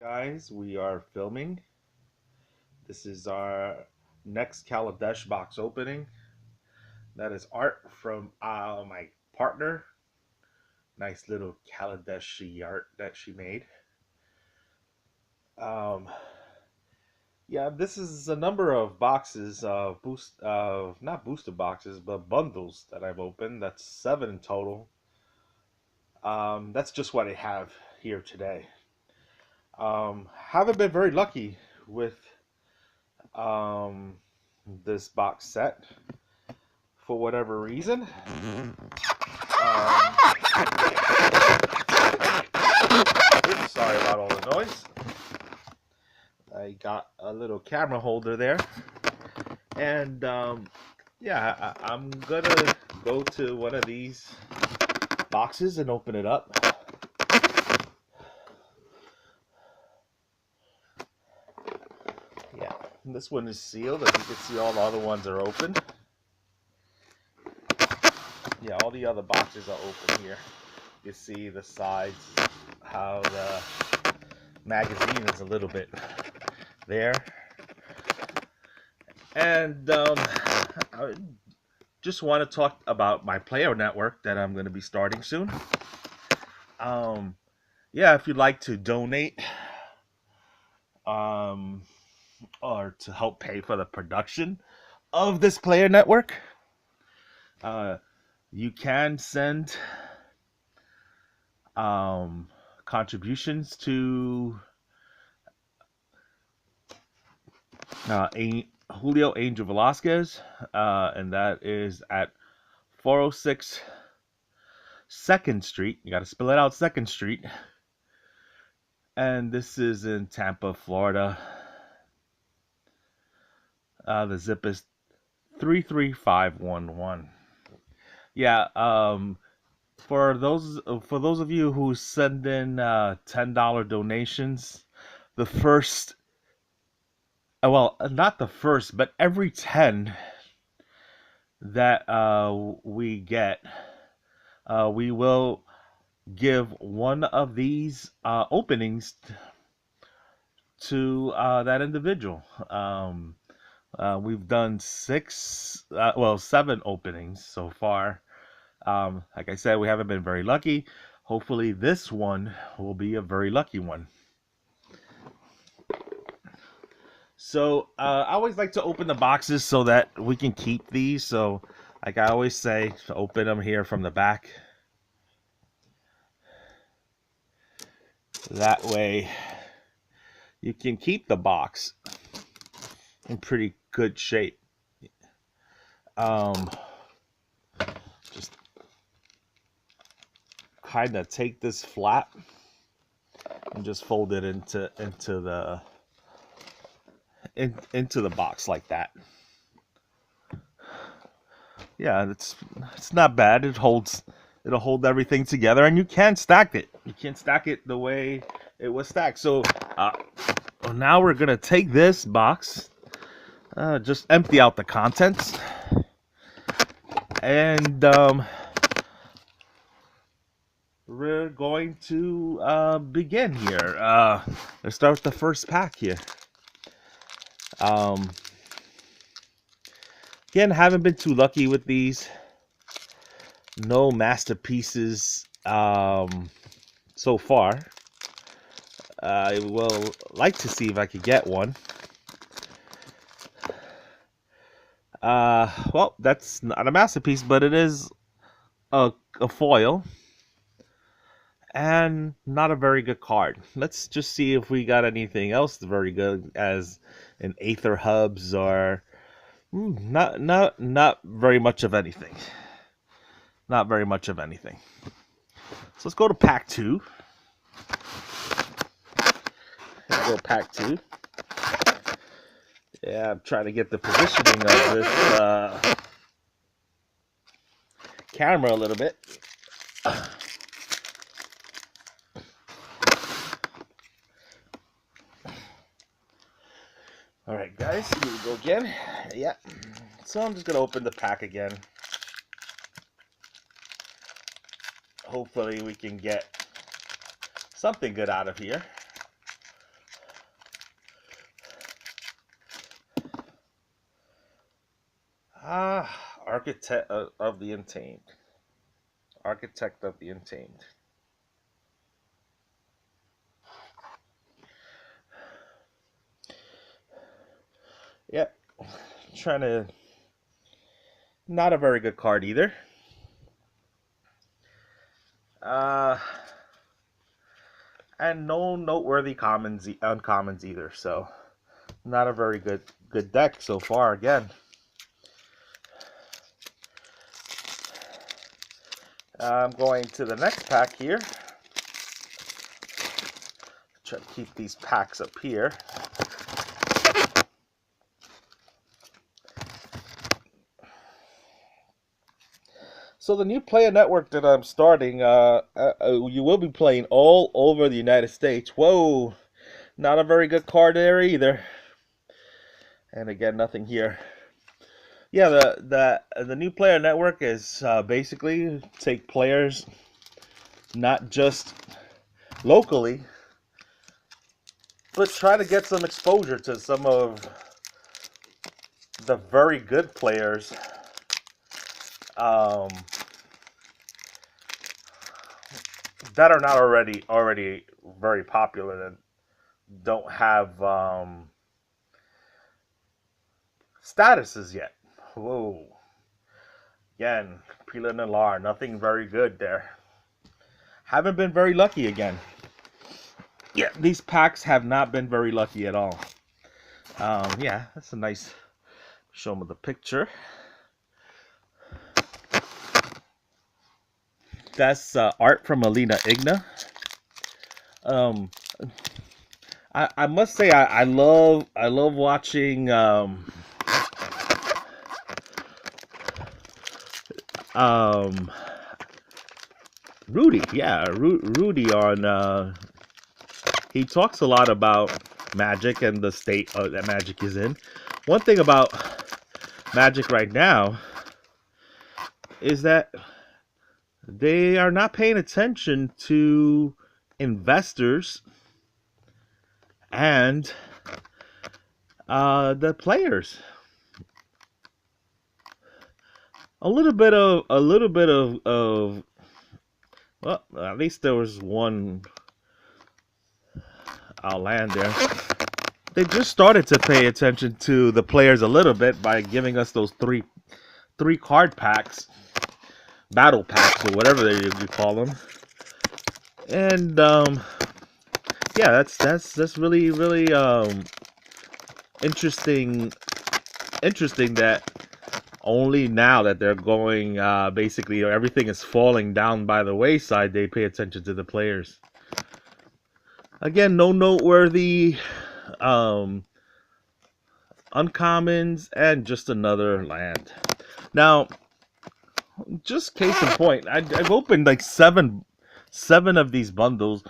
Guys, we are filming. This is our next Kaledesh box opening. That is art from my partner. Nice little Kaledesh art that she made. Um, yeah, this is a number of boxes of not booster boxes, but bundles that I've opened. That's 7 in total. That's just what I have here today. Haven't been very lucky with um, this box set for whatever reason. Oops, sorry about all the noise. I got a little camera holder there, and yeah, I'm gonna go to one of these boxes and open it up. Yeah, this one is sealed. As you can see, all the other ones are open. Yeah, all the other boxes are open here. You see the sides, how the magazine is a little bit there. And I just want to talk about my player network that I'm going to be starting soon. Yeah, if you'd like to donate or to help pay for the production of this player network, you can send contributions to Julio Angel Velasquez, and that is at 406 2nd Street. You got to spell it out, 2nd Street. And this is in Tampa, Florida. The zip is 33511. Yeah, for those of you who send in $10 donations, the first, well, not the first, but every 10 that we get, we will give one of these openings to that individual. We've done 7 openings so far. Like I said, we haven't been very lucky. Hopefully this one will be a very lucky one. So I always like to open the boxes so that we can keep these. So like I always say, to open them here from the back. That way you can keep the box in pretty good shape. Just kind of take this flap and just fold it into the box like that. Yeah, it's not bad. It'll hold everything together, and you can stack it. You can stack it the way it was stacked. So now we're gonna take this box, just empty out the contents, and we're going to begin here. Let's start with the first pack here. Again, haven't been too lucky with these. No masterpieces so far. I will like to see if I could get one. Well, that's not a masterpiece, but it is a foil. And not a very good card. Let's just see if we got anything else very good, as an Aether Hubs, or not very much of anything. Not very much of anything. So let's go to pack 2. Let's go pack 2. Yeah, I'm trying to get the positioning of this camera a little bit. All right, guys, here we go again. Yeah. So I'm just going to open the pack again. Hopefully we can get something good out of here. Architect of the Untamed. Architect of the Untamed. Yep. Trying to. Not a very good card either. Uh, and no noteworthy uncommons either. So not a very good deck so far. Again, I'm going to the next pack here. Try to keep these packs up here. So the new player network that I'm starting, you will be playing all over the United States. Whoa, not a very good card there either. And again, nothing here. Yeah, the new player network is basically take players not just locally, but try to get some exposure to some of the very good players that are not already very popular and don't have statuses yet. Whoa. Again, Pila Nalar, nothing very good there. Haven't been very lucky again. Yeah, these packs have not been very lucky at all. Yeah, that's a nice. Show them the picture. That's art from Alina Igna. I must say I love watching Rudy. Yeah, Rudy on he talks a lot about Magic and the state that Magic is in. One thing about Magic right now is that they are not paying attention to investors and the players. A little bit of well, at least there was one I'll land there. They just started to pay attention to the players a little bit by giving us those three card packs, battle packs, or whatever you call them. And yeah, that's really interesting that only now that they're going basically everything is falling down by the wayside, they pay attention to the players. Again, no noteworthy uncommons and just another land. Now, just case in point, I've opened like seven of these bundles,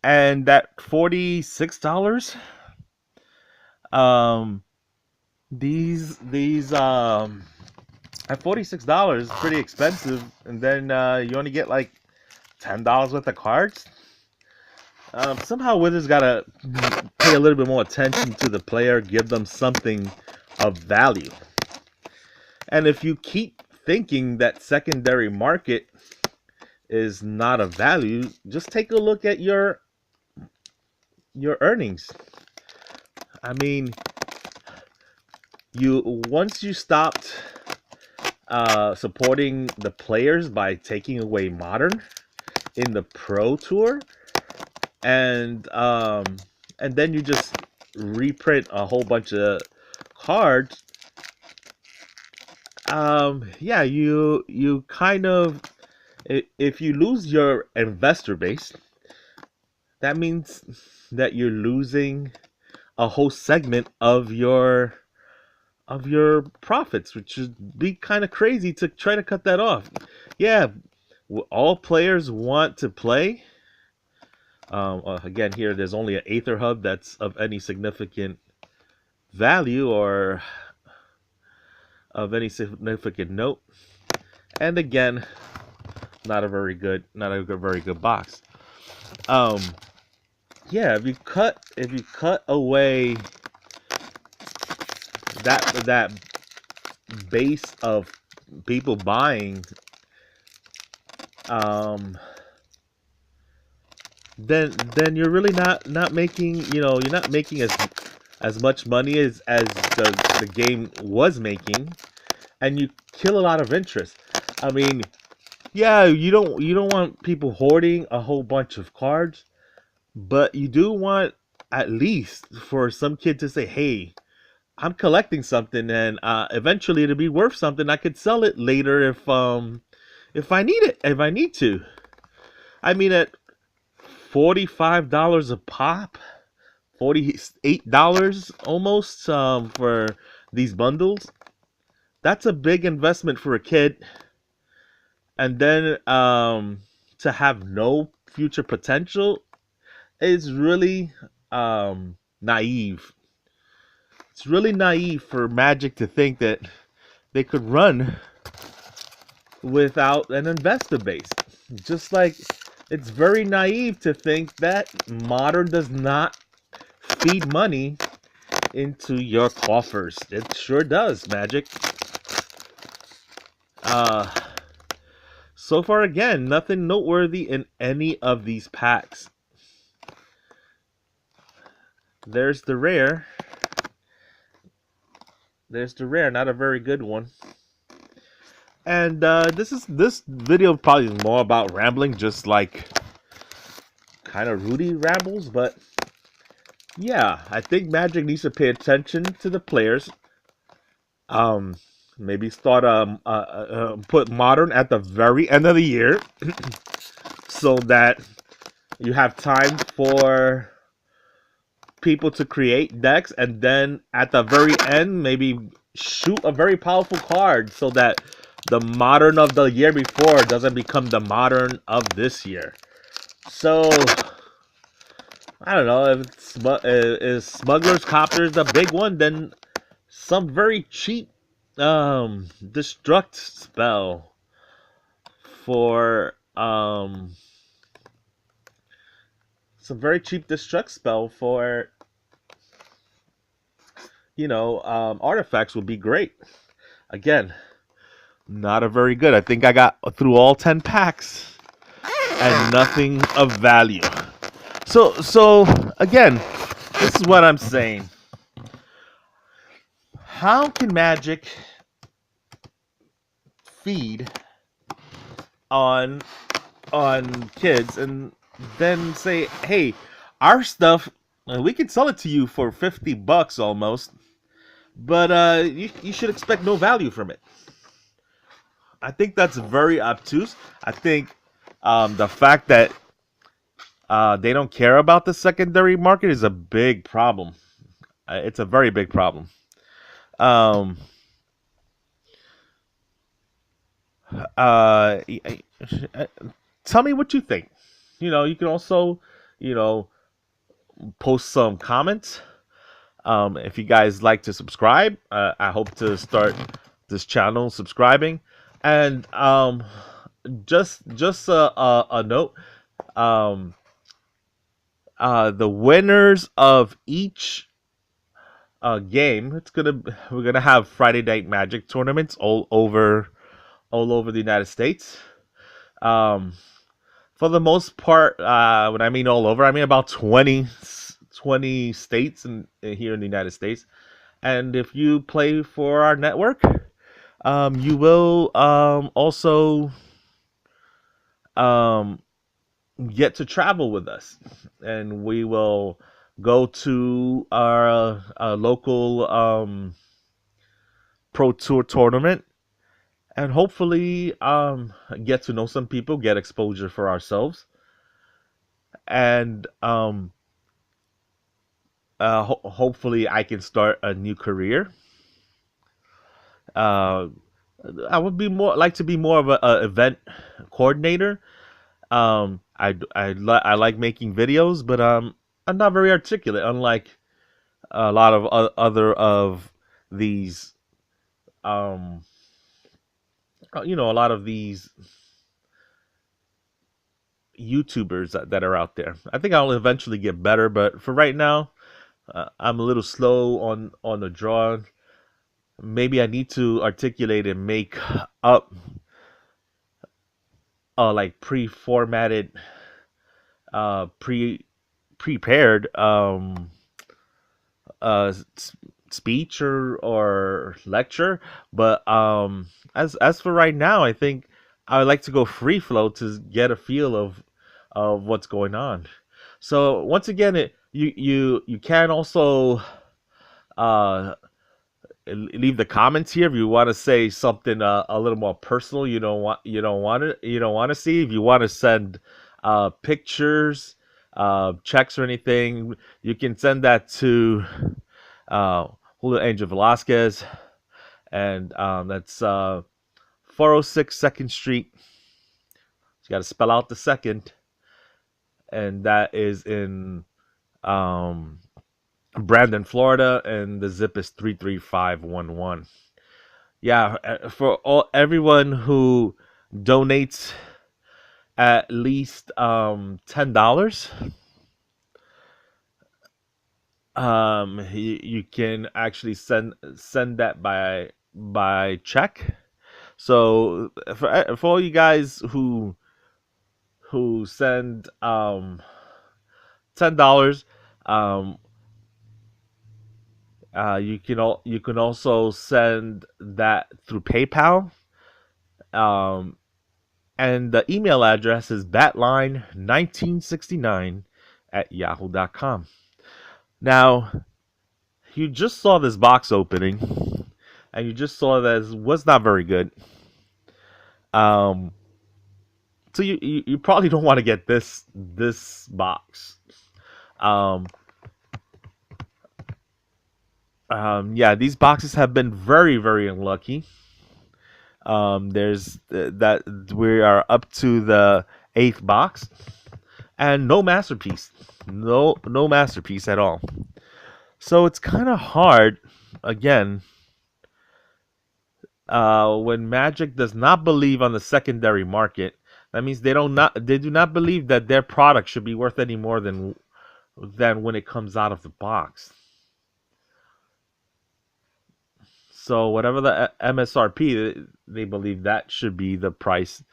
and that $46. These at $46 is pretty expensive, and then you only get like $10 worth of cards. Somehow Wizards gotta pay a little bit more attention to the player, give them something of value. And if you keep thinking that secondary market is not of value, just take a look at your earnings. I mean, once you stopped supporting the players by taking away Modern in the Pro Tour, and then you just reprint a whole bunch of cards. Yeah, you kind of, if you lose your investor base, that means that you're losing a whole segment of your profits, which would be kind of crazy to try to cut that off. Yeah, all players want to play. Again, here there's only an Aether Hub that's of any significant value or of any significant note. And again, not a very good box. Yeah, if you cut away that base of people buying, um, then you're really not making, you're not making as much money as the game was making, and you kill a lot of interest. I mean, yeah, you don't want people hoarding a whole bunch of cards, but you do want at least for some kid to say, "Hey, I'm collecting something, and eventually it'll be worth something. I could sell it later if I need it, if I need to." I mean, at $45 a pop, $48 almost for these bundles. That's a big investment for a kid, and then to have no future potential is really naive. It's really naive for Magic to think that they could run without an investor base. Just like it's very naive to think that Modern does not feed money into your coffers. It sure does, Magic. Uh, so far, again, nothing noteworthy in any of these packs. There's the rare. There's the rare, not a very good one. And this video probably is more about rambling, just like kind of Rudy rambles. But yeah, I think Magic needs to pay attention to the players. Um, maybe start put Modern at the very end of the year, so that you have time for people to create decks, and then at the very end, maybe shoot a very powerful card so that the Modern of the year before doesn't become the Modern of this year. So I don't know if is Smuggler's Copter the big one, then some very cheap destruct spell for some very cheap destruct spell for artifacts would be great. Again, not a very good. I think I got through all 10 packs and nothing of value. So again, this is what I'm saying. How can Magic feed on kids and then say, "Hey, our stuff, we can sell it to you for $50 almost, but you should expect no value from it." I think that's very obtuse. I think the fact that they don't care about the secondary market is a big problem. It's a very big problem. Um, uh, Tell me what you think. You can also, you know, post some comments. If you guys like to subscribe, I hope to start this channel subscribing. And just a note. Um, the winners of each game, we're gonna have Friday Night Magic tournaments all over the United States. Um, for the most part, when I mean all over, I mean about 20 states here in the United States. And if you play for our network, you will also um, get to travel with us, and we will go to our local pro tour tournament, and hopefully get to know some people, get exposure for ourselves, and hopefully I can start a new career. Uh, I would be more like to be more of a event coordinator. I like making videos, but I'm not very articulate, unlike a lot of other of these um a lot of these YouTubers that are out there. I think I'll eventually get better, but for right now, I'm a little slow on the draw. maybe I need to articulate and make up like pre-formatted, prepared uh speech or lecture. But as for right now, I think I would like to go free flow to get a feel of what's going on. So once again, you can also uh leave the comments here if you want to say something a little more personal. You don't want to see. If you want to send pictures, checks or anything, you can send that to Julio Angel Velasquez, and that's 406 Second Street. You got to spell out the second, and that is in um, Brandon, Florida, and the zip is 33511. Yeah, for everyone who donates at least $10, you can actually send that by check. So for all you guys who send $10, um, you can also send that through PayPal. Um, and the email address is batline1969 at yahoo.com. Now, you just saw this box opening, and you just saw that it was not very good. Um, so you probably don't want to get this box. Um, yeah, these boxes have been very, very unlucky. There's that we are up to the eighth box, and no masterpiece, no masterpiece at all. So it's kind of hard, again, when Magic does not believe on the secondary market. That means they do not believe that their product should be worth any more than when it comes out of the box. So whatever the MSRP, they believe that should be the price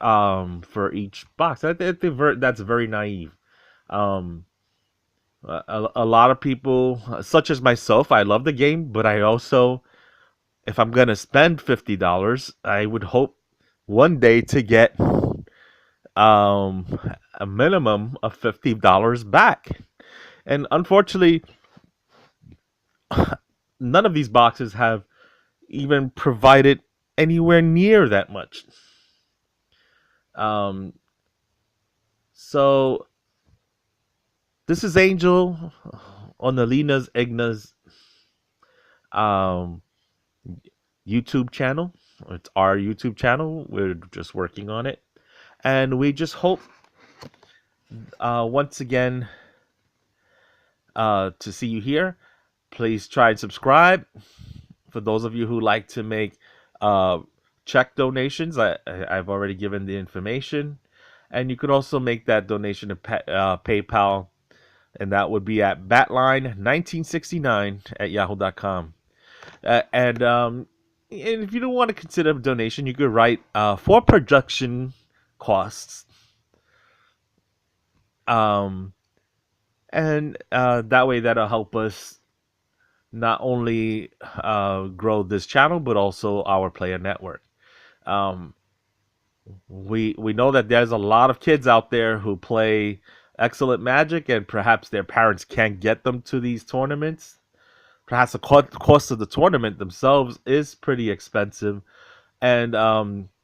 for each box. I think that's very naive. Um, a lot of people, such as myself, I love the game, but I also, if I'm gonna spend $50, I would hope one day to get um, a minimum of $50 back. And unfortunately, none of these boxes have even provided anywhere near that much. Um, so this is Angel on the Lina's Igna's um, YouTube channel. It's our YouTube channel. We're just working on it. And we just hope, once again, to see you here. Please try and subscribe. For those of you who like to make uh, check donations, I've already given the information. And you could also make that donation to PayPal, and that would be at batline1969 at yahoo.com. And if you don't want to consider a donation, you could write for production costs. Um, and that way, that'll help us not only grow this channel, but also our player network. Um, we know that there's a lot of kids out there who play excellent Magic, and perhaps their parents can't get them to these tournaments. Perhaps the cost of the tournament themselves is pretty expensive, and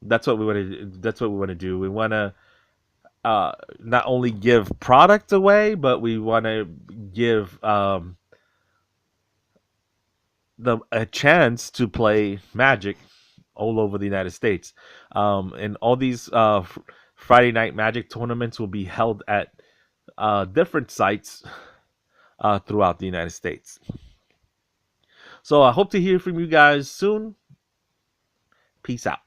that's what we want to. That's what we want to do. We want to not only give product away, but we want to give a chance to play Magic all over the United States. And all these Friday Night Magic tournaments will be held at different sites throughout the United States. So I hope to hear from you guys soon. Peace out.